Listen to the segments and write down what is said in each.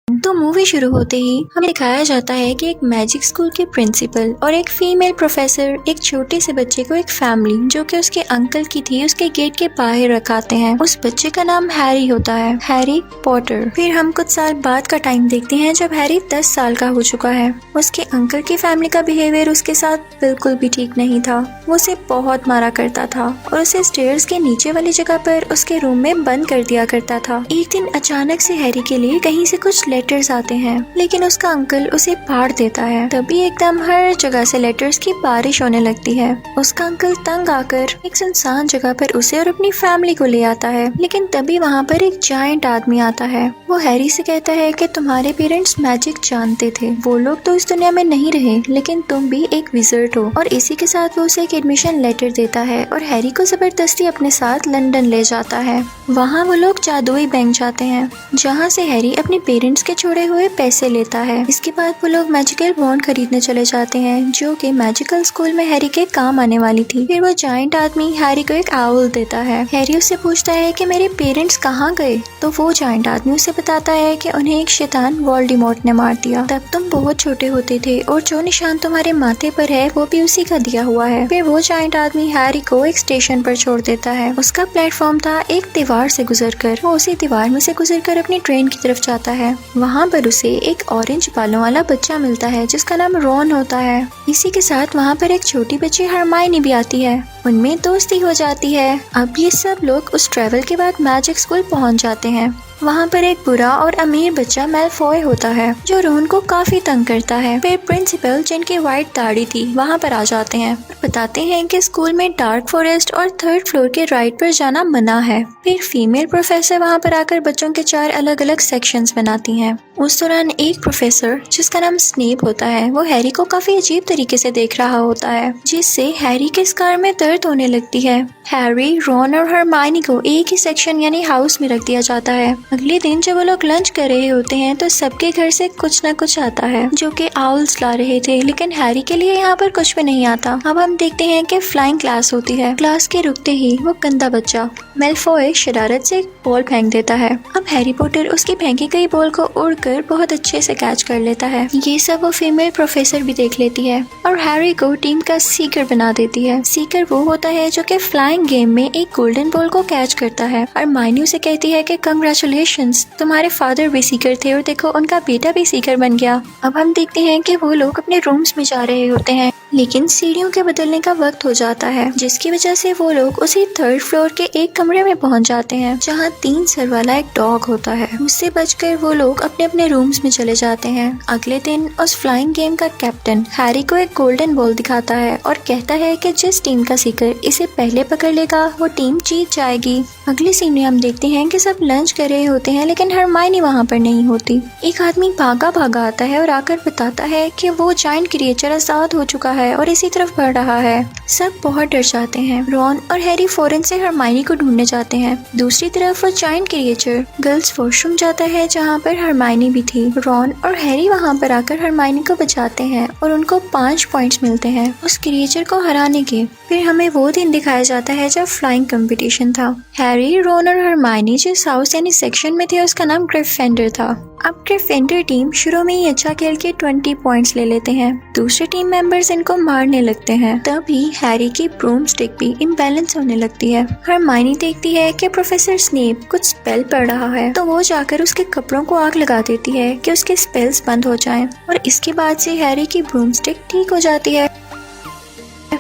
तो मूवी शुरू होते ही हमें दिखाया जाता है कि एक मैजिक स्कूल के प्रिंसिपल और एक फीमेल प्रोफेसर एक छोटे से बच्चे को एक फैमिली जो कि उसके अंकल की थी उसके गेट के बाहर रखाते हैं। उस बच्चे का नाम हैरी होता है, हैरी पॉटर। फिर हम कुछ साल बाद का टाइम देखते हैं जब हैरी 10 साल का हो चुका है। उसके अंकल की फैमिली का बिहेवियर उसके साथ बिल्कुल भी ठीक नहीं था। वो उसे बहुत मारा करता था और उसे स्टेयर्स के नीचे वाली जगह पर उसके रूम में बंद कर दिया करता था। एक दिन अचानक से हैरी के लिए कहीं से कुछ लेटर्स आते हैं, लेकिन उसका अंकल उसे फाड़ देता है। तभी एकदम हर जगह से लेटर्स की बारिश होने लगती है। उसका अंकल तंग आकर एक सुनसान जगह पर उसे और अपनी फैमिली को ले आता है, लेकिन तभी वहाँ पर एक जायंट आदमी आता है। वो हैरी से कहता है कि तुम्हारे पेरेंट्स मैजिक जानते थे, वो लोग तो इस दुनिया में नहीं रहे, लेकिन तुम भी एक विज़र्ड हो। और इसी के साथ वो उसे एक एडमिशन लेटर देता है और हैरी को जबरदस्ती अपने साथ लंदन ले जाता है। वहाँ वो लोग जादुई बैंक जाते हैं, जहाँ से हैरी अपने पेरेंट्स के छोड़े हुए पैसे लेता है। इसके बाद वो लोग मैजिकल वॉन्ड खरीदने चले जाते हैं जो कि मैजिकल स्कूल में हैरी के काम आने वाली थी। फिर वो जायंट आदमी हैरी को एक आउल देता है। हैरी उससे पूछता है कि मेरे पेरेंट्स कहाँ गए, तो वो जायंट आदमी उसे बताता है कि उन्हें एक शैतान वोल्डेमॉर्ट ने मार दिया। तब तुम बहुत छोटे होते थे और जो निशान तुम्हारे माथे पर है वो भी उसी का दिया हुआ है। फिर वो जायंट आदमी हैरी को एक स्टेशन पर छोड़ देता है। उसका प्लेटफॉर्म था एक दीवार से गुजरकर। वो उसी दीवार में से गुजरकर अपनी ट्रेन की तरफ जाता है। वहाँ पर उसे एक ऑरेंज बालों वाला बच्चा मिलता है जिसका नाम रॉन होता है। इसी के साथ वहाँ पर एक छोटी बच्ची हरमाइनी भी आती है। उनमें दोस्ती हो जाती है। अब ये सब लोग उस ट्रेवल के बाद मैजिक स्कूल पहुँच जाते हैं। वहाँ पर एक बुरा और अमीर बच्चा मैलफॉय होता है जो रोन को काफी तंग करता है। फिर प्रिंसिपल जिनकी व्हाइट दाढ़ी थी वहाँ पर आ जाते हैं और बताते हैं कि स्कूल में डार्क फॉरेस्ट और 3rd फ्लोर के राइड पर जाना मना है। फिर फीमेल प्रोफेसर वहाँ पर आकर बच्चों के 4 अलग अलग सेक्शंस बनाती हैं। उस दौरान एक प्रोफेसर जिसका नाम स्नेप होता है वो हैरी को काफी अजीब तरीके से देख रहा होता है, जिससे हैरी के स्कार में दर्द होने लगती है। हैरी, रॉन और हरमाइनी को एक ही सेक्शन यानी हाउस में रख दिया जाता है। अगले दिन जब वो लोग लंच कर रहे होते हैं तो सबके घर से कुछ न कुछ आता है जो कि आउल्स ला रहे थे, लेकिन हैरी के लिए यहाँ पर कुछ भी नहीं आता। अब हम देखते हैं कि फ्लाइंग क्लास होती है। क्लास के रुकते ही वो गंदा बच्चा मैलफॉय शरारत से एक बॉल फेंक देता है। अब हैरी पॉटर उसकी फेंकी गई बॉल को उड़कर बहुत अच्छे से कैच कर लेता है। ये सब वो फीमेल प्रोफेसर भी देख लेती है और हैरी को टीम का सीकर बना देती है। सीकर वो होता है जो कि फ्लाइंग गेम में एक गोल्डन बॉल को कैच करता है और माइनी उसे कहती है कि कंग्रेचुलेशंस, तुम्हारे फादर भी सीकर थे और देखो उनका बेटा भी सीकर बन गया। अब हम देखते हैं कि वो लोग अपने रूम्स में जा रहे होते हैं, लेकिन सीढ़ियों के बदलने का वक्त हो जाता है, जिसकी वजह से वो लोग उसी 3rd फ्लोर के एक कमरे में पहुंच जाते हैं जहां 3 सर वाला एक डॉग होता है। उससे बचकर वो लोग अपने अपने रूम्स में चले जाते हैं। अगले दिन उस फ्लाइंग गेम का कैप्टन हैरी को एक गोल्डन बॉल दिखाता है और कहता है कि जिस टीम का सीकर इसे पहले पकड़ लेगा वो टीम जीत जाएगी। अगले सीन में हम देखते हैं कि सब लंच कर रहे होते हैं, लेकिन हरमाइनी वहाँ पर नहीं होती। एक आदमी भागा भागा आता है और आकर बताता है कि वो जायंट क्रिएचर आजाद हो चुका है और इसी तरफ बढ़ रहा है। सब बहुत डर जाते हैं। रॉन और हैरी फौरन से हरमाइनी को ढूंढने जाते हैं। दूसरी तरफ वो जायंट क्रिएचर गर्ल्स वॉशरूम जाता है जहाँ पर हरमाइनी भी थी। रॉन और हैरी वहाँ पर आकर हरमाइनी को बचाते हैं और उनको 5 पॉइंट्स मिलते हैं उस क्रिएचर को हराने के। फिर हमें वो दिन दिखाया जाता है जब फ्लाइंग कंपटीशन था। हैरी, रॉन और हरमाइनी जिस हाउस यानी सेक्शन में थे उसका नाम ग्रिफिंडर था। अब ग्रिफिंडर टीम शुरू में ही अच्छा खेल के 20 पॉइंट्स ले लेते हैं। दूसरे टीम मेंबर्स इनको मारने लगते हैं। तभी हैरी की ब्रूम स्टिक भी इम्बैलेंस होने लगती है। हरमाइनी देखती है कि प्रोफेसर स्नेप कुछ स्पेल पढ़ रहा है, तो वो जाकर उसके कपड़ों को आग लगा देती है कि उसके स्पेल्स बंद हो जाएं और इसके बाद से हैरी की ब्रूम स्टिक ठीक हो जाती है।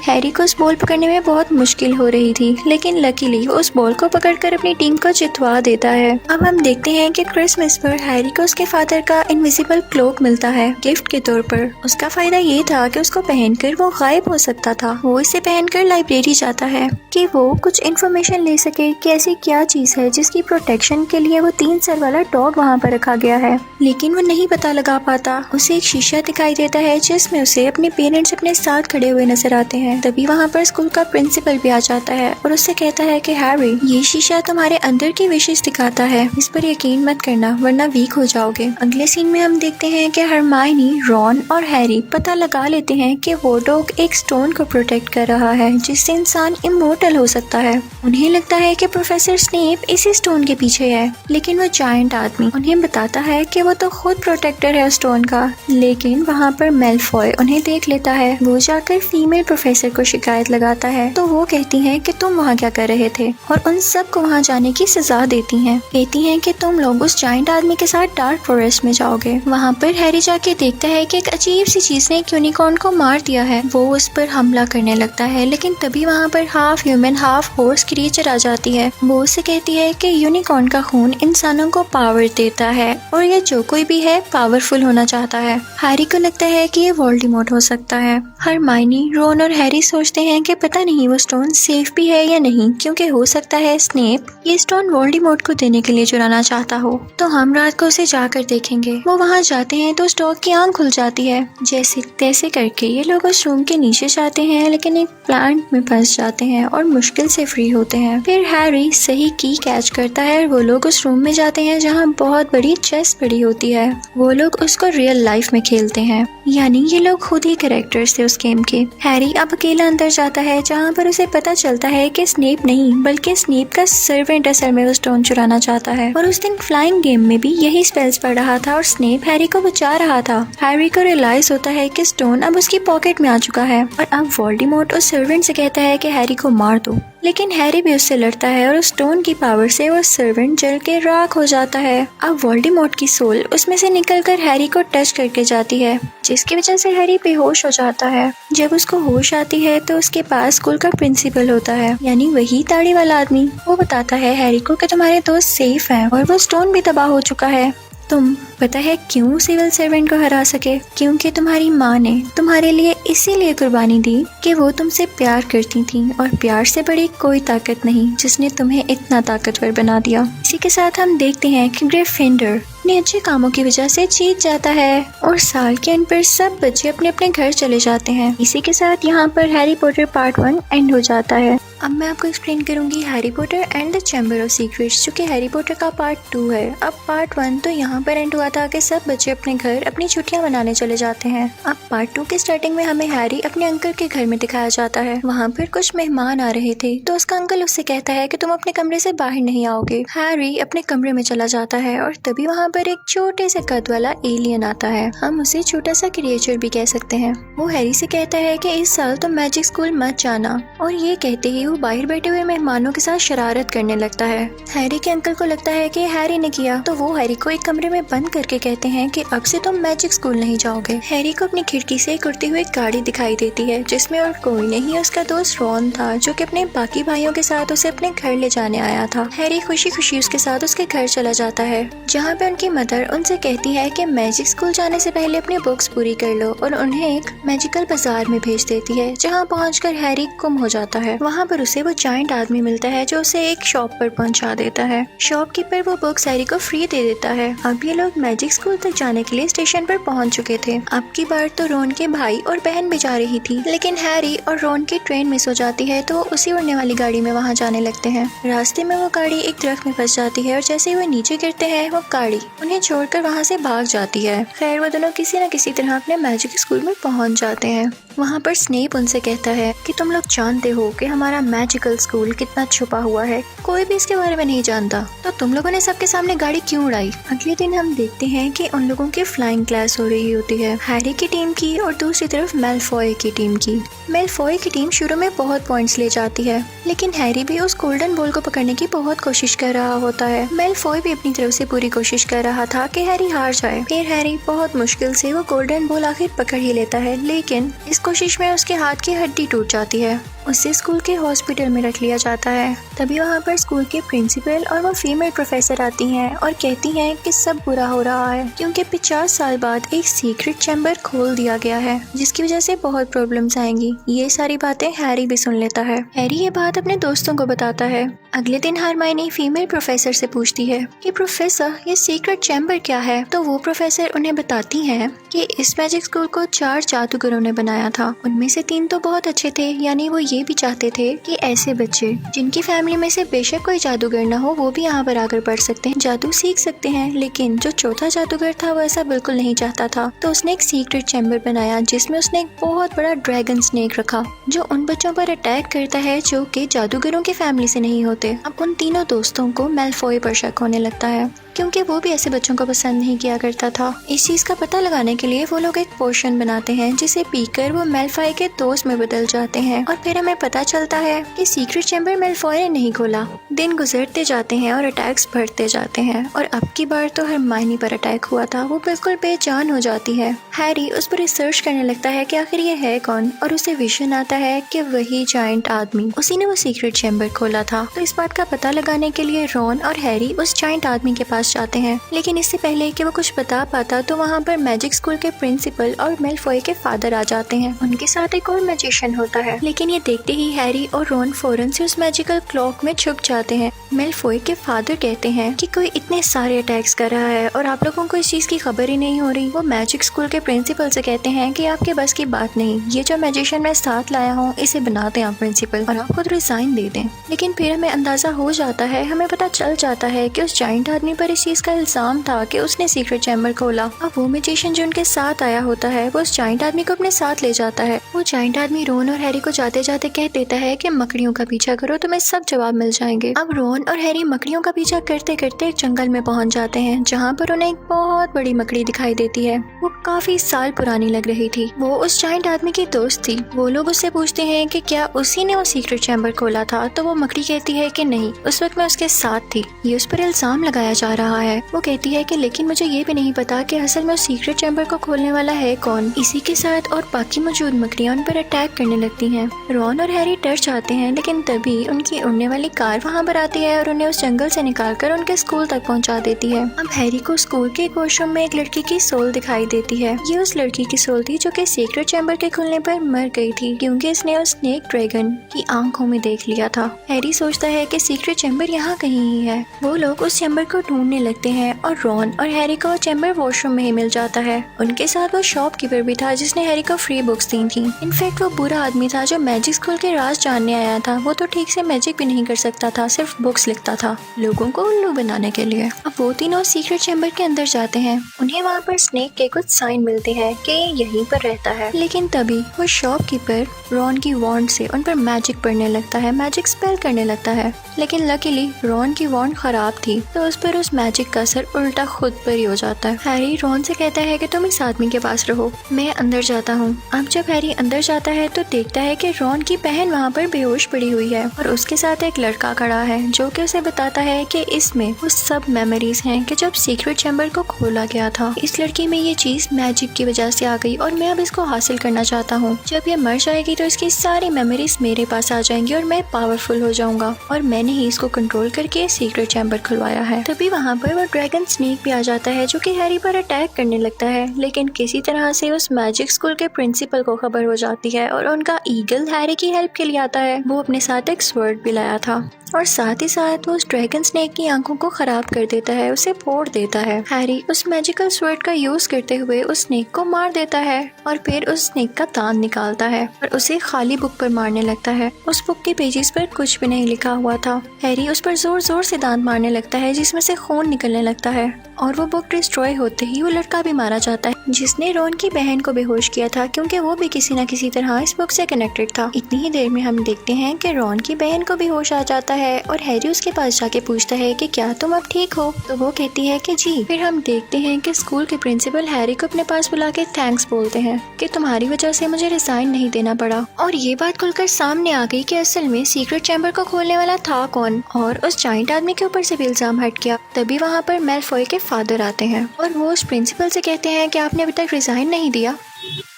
हैरी को उस बॉल पकड़ने में बहुत मुश्किल हो रही थी, लेकिन लकीली वो उस बॉल को पकड़कर अपनी टीम को जितवा देता है। अब हम देखते हैं कि क्रिसमस पर हैरी को उसके फादर का इनविजिबल क्लोक मिलता है गिफ्ट के तौर पर। उसका फायदा ये था कि उसको पहनकर वो गायब हो सकता था। वो इसे पहनकर लाइब्रेरी जाता है कि वो कुछ इन्फॉर्मेशन ले सके कि ऐसी क्या चीज है जिसकी प्रोटेक्शन के लिए वो 3 सर वाला डॉग वहाँ पर रखा गया है, लेकिन वो नहीं पता लगा पाता। उसे एक शीशा दिखाई देता है जिसमें उसे अपने पेरेंट्स अपने साथ खड़े हुए नजर आते हैं। तभी वहाँ पर स्कूल का प्रिंसिपल भी आ जाता है और उससे कहता है कि हैरी, ये शीशा तुम्हारे अंदर की विशेष दिखाता है, इस पर यकीन मत करना वरना वीक हो जाओगे। अगले सीन में हम देखते हैं कि हरमाइनी, रॉन और हैरी पता लगा लेते हैं कि वो डॉग एक स्टोन को प्रोटेक्ट कर रहा है जिससे इंसान इमोर्टल इमॉर्टल हो सकता है। उन्हें लगता है कि प्रोफेसर स्नेप इसी स्टोन के पीछे है, लेकिन वो जायंट आदमी उन्हें बताता है कि वो तो खुद प्रोटेक्टर है उस स्टोन का। लेकिन वहाँ पर मेलफॉय उन्हें देख लेता है। वो जाकर फीमेल प्रोफेसर को शिकायत लगाता है, तो वो कहती है कि तुम वहाँ क्या कर रहे थे और उन सब को वहाँ जाने की सजा देती हैं। कहती हैं कि तुम लोग उस जायंट आदमी के साथ डार्क फॉरेस्ट में जाओगे। वहाँ पर हैरी जाके देखता है कि एक अजीब सी चीज ने एक यूनिकॉर्न को मार दिया है। वो उस पर हमला करने लगता है, लेकिन तभी वहाँ पर half human half horse creature आ जाती है। वो उससे कहती है कि यूनिकॉर्न का खून इंसानों को पावर देता है और ये जो कोई भी है पावरफुल होना चाहता है। हैरी को लगता है कि ये वोल्डेमॉर्ट हो सकता है। हरमाइनी, रोन और हैरी सोचते हैं कि पता नहीं वो स्टोन सेफ भी है या नहीं, क्योंकि हो सकता है स्नेप ये स्टोन वोल्डेमॉर्ट को देने के लिए चुराना चाहता हो। तो हम रात को उसे जाकर देखेंगे। वो वहाँ जाते हैं तो स्टॉक की आंख खुल जाती है। जैसे तैसे करके ये लोग उस रूम के नीचे जाते हैं, लेकिन एक प्लांट में फंस जाते हैं और मुश्किल से फ्री होते हैं। फिर हैरी सही की कैच करता है और वो लोग उस रूम में जाते हैं जहाँ बहुत बड़ी चेस पड़ी होती है। वो लोग उसको रियल लाइफ में खेलते हैं, यानी ये लोग खुद ही कैरेक्टर्स थे उस गेम के। हैरी अब अकेला अंदर जाता है, जहाँ पर उसे पता चलता है कि स्नेप नहीं बल्कि स्नेप का सर्वेंट असल में वो स्टोन चुराना चाहता है। और उस दिन फ्लाइंग गेम में भी यही स्पेल्स पढ़ रहा था और स्नेप हैरी को बचा रहा था। हैरी को रियलाइज होता है कि स्टोन अब उसकी पॉकेट में आ चुका है और अब वोल्डेमॉर्ट उस सर्वेंट से कहता है कि हैरी को मार दो, लेकिन हैरी भी उससे लड़ता है और उस स्टोन की पावर से वो सर्वेंट जल के राख हो जाता है। अब वोल्डेमॉर्ट की सोल उसमें से निकलकर हैरी को टच करके जाती है, जिसकी वजह से हैरी बेहोश हो जाता है। जब उसको होश आती है तो उसके पास स्कूल का प्रिंसिपल होता है, यानी वही दाढ़ी वाला आदमी। वो बताता है हैरी को कि तुम्हारे दोस्त सेफ हैं और वो स्टोन भी तबाह हो चुका है। तुम पता है क्यों सिविल सर्वेंट को हरा सके? क्योंकि तुम्हारी माँ ने तुम्हारे लिए इसीलिए कुर्बानी दी कि वो तुमसे प्यार करती थी, और प्यार से बड़ी कोई ताकत नहीं जिसने तुम्हें इतना ताकतवर बना दिया। इसी के साथ हम देखते हैं कि ग्रिफिंडर अपने अच्छे कामों की वजह से जीत जाता है और साल के अंत पर सब बच्चे अपने अपने घर चले जाते हैं। इसी के साथ यहाँ पर हैरी पॉटर पार्ट 1 एंड हो जाता है। अब मैं आपको एक्सप्लेन करूंगी Harry Potter and the chamber of secrets, जो कि हैरी पॉटर का पार्ट 2 है। अब पार्ट 1 तो यहाँ पर एंड हुआ था कि सब बच्चे अपने घर अपनी छुट्टियां मनाने चले जाते हैं। अब पार्ट 2 के स्टार्टिंग में हमें हैरी अपने अंकल के घर में दिखाया जाता है। वहाँ पर कुछ मेहमान आ रहे थे, तो उसका अंकल उससे कहता है कि तुम अपने कमरे से बाहर नहीं आओगे। हैरी अपने कमरे में चला जाता है और तभी वहाँ पर एक छोटे से कद वाला एलियन आता है। हम उसे छोटा सा क्रिएचर भी कह सकते हैं। वो हैरी से कहता है कि इस साल तो मैजिक स्कूल मत जाना, और ये कहते ही वो बाहर बैठे हुए मेहमानों के साथ शरारत करने लगता है। हैरी के अंकल को लगता है कि हैरी ने किया, तो वो हैरी को एक कमरे में बंद करके कहते हैं कि अब से तुम मैजिक स्कूल नहीं जाओगे। हैरी को अपनी खिड़की से एक उड़ती हुई गाड़ी दिखाई देती है, जिसमें और कोई नहीं उसका दोस्त रॉन था, जो कि अपने बाकी भाइयों के साथ उसे अपने घर ले जाने आया था। हैरी खुशी खुशी उसके साथ उसके घर चला जाता है, जहाँ पे उनकी मदर उनसे कहती है कि मैजिक स्कूल जाने से पहले अपनी बुक्स पूरी कर लो, और उन्हें एक मैजिकल बाजार में भेज देती है, जहाँ पहुंचकर हैरी गुम हो जाता है। वहाँ पर उसे वो जायंट आदमी मिलता है, जो उसे एक शॉप पर पहुंचा देता है। शॉपकीपर वो बुक्स हैरी को फ्री दे देता है। अब ये लोग मैजिक स्कूल तक जाने के लिए स्टेशन पर पहुंच चुके थे। अब की बार तो रोन के भाई और बहन भी जा रही थी, लेकिन हैरी और रोन की ट्रेन मिस हो जाती है, तो उसी उड़ने वाली गाड़ी में वहाँ जाने लगते हैं। रास्ते में वो गाड़ी एक दरख्त में फंस जाती है, और जैसे ही वो नीचे गिरते हैं वो गाड़ी उन्हें छोड़कर वहाँ से भाग जाती है। खैर वो दोनों किसी न किसी तरह अपने मैजिक स्कूल में पहुँच जाते हैं। वहाँ पर स्नेप उनसे कहता है कि तुम लोग जानते हो कि हमारा मैजिकल स्कूल कितना छुपा हुआ है, कोई भी इसके बारे में नहीं जानता, तो तुम लोगों ने सबके सामने गाड़ी क्यों उड़ाई? अगले दिन हम देखते हैं कि उन लोगों की फ्लाइंग क्लास हो रही होती है, हैरी की टीम की और दूसरी तरफ मेलफॉय की टीम की। मेलफॉय की टीम शुरू में बहुत पॉइंट्स ले जाती है, लेकिन हैरी भी उस गोल्डन बॉल को पकड़ने की बहुत कोशिश कर रहा होता है। मेलफॉय भी अपनी तरफ से पूरी कोशिश कर रहा था कि हैरी हार जाए। फिर हैरी बहुत मुश्किल से वो गोल्डन बॉल आखिर पकड़ ही लेता है, लेकिन इस कोशिश में उसके हाथ की हड्डी टूट जाती है। उसे स्कूल के हॉस्पिटल में रख लिया जाता है। तभी वहाँ पर स्कूल के प्रिंसिपल और वो फीमेल प्रोफेसर आती हैं और कहती हैं कि सब बुरा हो रहा है, क्योंकि 50 साल बाद एक सीक्रेट चैम्बर खोल दिया गया है, जिसकी वजह से बहुत प्रॉब्लम्स आएंगी। ये सारी बातें हैरी भी सुन लेता है। हैरी ये बात अपने दोस्तों को बताता है। अगले दिन हरमाइनी फीमेल प्रोफेसर से पूछती है कि प्रोफेसर ये सीक्रेट चैम्बर क्या है। तो वो प्रोफेसर उन्हें बताती है कि इस मैजिक स्कूल को 4 जादूगरों ने बनाया था। उनमें से 3 तो बहुत अच्छे थे, यानी वो ये भी चाहते थे कि ऐसे बच्चे जिनकी फैमिली में से बेशक कोई जादूगर न हो वो भी यहाँ पर आकर पढ़ सकते हैं, जादू सीख सकते हैं। लेकिन जो चौथा जादूगर था वो ऐसा बिल्कुल नहीं चाहता था। तो उसने एक सीक्रेट चैम्बर बनाया जिसमें उसने एक बहुत बड़ा ड्रैगन स्नेक रखा जो उन बच्चों पर अटैक करता है जो कि जादूगरों की फैमिली से नहीं होते। अब उन तीनों दोस्तों को मैलफॉय पर शक होने लगता है क्योंकि वो भी ऐसे बच्चों को पसंद नहीं किया करता था। इस चीज का पता लगाने के लिए वो लोग एक पोशन बनाते हैं जिसे पीकर वो मैलफॉय के दोस्त में बदल जाते हैं और फिर हमें पता चलता है कि सीक्रेट चैम्बर मैलफॉय ने नहीं खोला। दिन गुजरते जाते हैं और अटैक्स बढ़ते जाते हैं और अब की बार तो हरमाइनी पर अटैक हुआ था। वो बिल्कुल बेजान हो जाती है। हैरी उस पर रिसर्च करने लगता है कि आखिर ये है कौन और उसे विजन आता है कि वही जायंट आदमी, उसी ने वो सीक्रेट चैम्बर खोला था। तो इस बात का पता लगाने के लिए रॉन और हैरी उस जायंट आदमी के पास जाते हैं। लेकिन इससे पहले कि वो कुछ बता पाता तो वहाँ पर मैजिक स्कूल के प्रिंसिपल और मैलफॉय के फादर आ जाते हैं। उनके साथ एक और मैजिशियन होता है, लेकिन ये देखते ही हैरी और रॉन फौरन से उस मैजिकल क्लॉक में छुप जाते हैं। मैलफॉय के फादर कहते हैं कि कोई इतने सारे अटैक्स कर रहा है और आप लोगों को इस चीज की खबर ही नहीं हो रही। वो मैजिक स्कूल के प्रिंसिपल से कहते हैं कि आपके बस की बात नहीं, ये जो मैजिशियन मैं साथ लाया हूँ इसे बना दें आप प्रिंसिपल और आप खुद रिजाइन दे दें। लेकिन फिर हमें अंदाजा हो जाता है, हमें पता चल जाता है कि उस जायंट आदमी पर इस चीज का इल्जाम था कि उसने सीक्रेट चैम्बर खोला। अब वो मैजिशियन जो उनके साथ आया होता है वो उस जायंट आदमी को अपने साथ ले जाता है। वो जायंट आदमी रोन और हैरी को जाते जाते कह देता है कि मकड़ियों का पीछा करो, तुम्हें सब जवाब मिल जाएंगे। अब रोन और हैरी मकड़ियों का पीछा करते करते एक जंगल में पहुंच जाते हैं जहाँ पर उन्हें एक बहुत बड़ी मकड़ी दिखाई देती है। वो काफी साल पुरानी लग रही थी। वो उस जायंट आदमी की दोस्त थी। वो लोग उससे पूछते हैं कि क्या उसी ने वो सीक्रेट चैम्बर खोला था। तो वो मकड़ी कहती है कि नहीं, उस वक्त मैं उसके साथ थी। ये उस पर इल्जाम लगाया जा रहा है। वो कहती है कि लेकिन मुझे ये भी नहीं पता कि असल में उस सीक्रेट चैम्बर को खोलने वाला है कौन। इसी के साथ और बाकी मौजूद मकड़ियां उन पर अटैक करने लगती हैं। रॉन और हैरी डर जाते हैं, लेकिन तभी उनकी उड़ने वाली कार वहाँ पर आती है और उन्हें उस जंगल से निकालकर उनके स्कूल तक पहुँचा देती है। अब हैरी को स्कूल के एक वॉशरूम में एक लड़की की सोल दिखाई देती है। ये उस लड़की की सोल थी जो कि सीक्रेट चैम्बर के खुलने पर मर गई थी क्योंकि इसने उस स्नेक ड्रैगन की आंखों में देख लिया था। हैरी सोचता है कि सीक्रेट चैम्बर यहाँ कहीं ही है। वो लोग उस चैम्बर को ढूंढने लगते हैं और रॉन और हैरी को चैम्बर वॉशरूम में ही मिल जाता है। उनके साथ वो शॉपकीपर भी था जिसने हैरी को फ्री बुक्स दी थी। इनफैक्ट वो बुरा आदमी था जो मैजिक स्कूल के राज जानने आया था। वो तो ठीक से मैजिक भी नहीं कर सकता था, सिर्फ बुक्स लिखता था लोगों को उल्लू बनाने के लिए। अब वो तीनों सीक्रेट चैम्बर के अंदर जाते हैं। उन्हें वहाँ पर स्नेक के कुछ साइन मिलते हैं कि यहीं पर रहता है। लेकिन तभी वो शॉपकीपर रॉन की वॉन्ड से उन पर मैजिक पढ़ने लगता है, मैजिक स्पेल करने लगता है। लेकिन लकीली रॉन की वॉन्ड खराब थी तो उस पर उस मैजिक का असर उल्टा खुद पर ही हो जाता है। हैरी रॉन से कहता है कि तुम इस आदमी के पास रहो, मैं अंदर जाता हूँ। अब जब हैरी अंदर जाता है तो देखता है कि रॉन की बहन वहाँ पर बेहोश पड़ी हुई है और उसके साथ एक लड़का खड़ा है जो कि उसे बताता है कि इसमें वो सब मेमोरीज हैं कि जब सीक्रेट चैम्बर को खोला गया था। इस लड़की में ये चीज मैजिक की वजह से आ गई और मैं अब इसको हासिल करना चाहता हूँ। जब ये मर जाएगी तो इसकी सारी मेमोरीज मेरे पास आ जाएंगी और मैं पावरफुल हो जाऊंगा और मैंने ही इसको कंट्रोल करके सीक्रेट चैम्बर खुलवाया है। तभी वहाँ पर वो ड्रैगन स्नेक भी आ जाता है जो कि हैरी पर अटैक करने लगता है। लेकिन किसी तरह से उस मैजिक स्कूल के प्रिंसिपल को खबर हो जाती है और उनका ईगल हैरी की हेल्प के लिए आता है। वो अपने साथ एक स्वर्ड भी लाया था और साथ ही साथ वो उस ड्रैगन स्नेक की आंखों को खराब कर देता है, उसे फोड़ देता है। हैरी उस मैजिकल स्वर्ड का यूज करते हुए उस स्नेक को मार देता है और फिर उस स्नेक का दांत निकालता है और उसे खाली बुक पर मारने लगता है। उस बुक के पेजेस पर कुछ भी नहीं लिखा हुआ था। हैरी उस पर जोर जोर से दांत मारने लगता है जिसमें से खून निकलने लगता है और वो बुक डिस्ट्रॉय होते ही वो लड़का भी मारा जाता है जिसने रॉन की बहन को बेहोश किया था क्योंकि वो भी किसी न किसी तरह इस बुक से कनेक्टेड था। इतनी ही देर में हम देखते हैं कि रॉन की बहन को भी होश आ जाता है और हैरी उसके पास जाके पूछता है कि क्या तुम अब ठीक हो। तो वो कहती है कि जी। फिर हम देखते हैं कि स्कूल के प्रिंसिपल हैरी को अपने पास बुला के थैंक्स बोलते हैं कि तुम्हारी वजह से मुझे रिजाइन नहीं देना पड़ा। और ये बात खुलकर सामने आ गई कि असल में सीक्रेट चैम्बर को खोलने वाला था कौन और उस जायंट आदमी के ऊपर से भी इल्जाम हट गया। तभी वहाँ पर मैलफॉय के फादर आते हैं और वो उस प्रिंसिपल से कहते हैं कि आपने अभी तक रिजाइन नहीं दिया।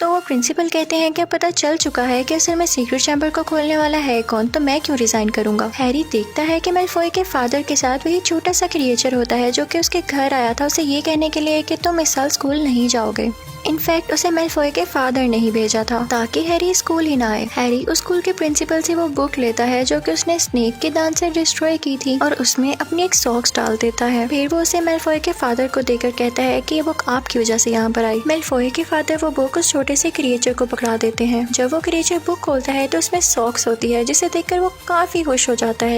तो वो प्रिंसिपल कहते हैं कि अब पता चल चुका है कि असल में सीक्रेट चैम्बर को खोलने वाला है कौन, तो मैं क्यों रिजाइन करूंगा। हैरी देखता है कि मेलफॉय के फादर के साथ वही छोटा सा क्रिएचर होता है जो कि उसके घर आया था उसे ये कहने के लिए कि तुम इस साल स्कूल नहीं जाओगे। इनफैक्ट उसे मेलफॉय के फादर ने ही भेजा था ताकि हैरी स्कूल ही ना आए। हैरी उस स्कूल के प्रिंसिपल से वो बुक लेता है जो कि उसने स्नेक के दान से डिस्ट्रॉय की थी और उसमें अपनी एक सॉक्स डाल देता है। फिर वो उसे मेलफॉय के फादर को देकर कहता है कि ये बुक आपकी वजह से यहाँ पर आई। मेलफॉय के फादर वो बुक उस छोटे से क्रिएचर को पकड़ा देते हैं। जब वो क्रिएचर बुक खोलता है तो उसमें सॉक्स होती है जिसे देखकर वो काफी खुश हो जाता है।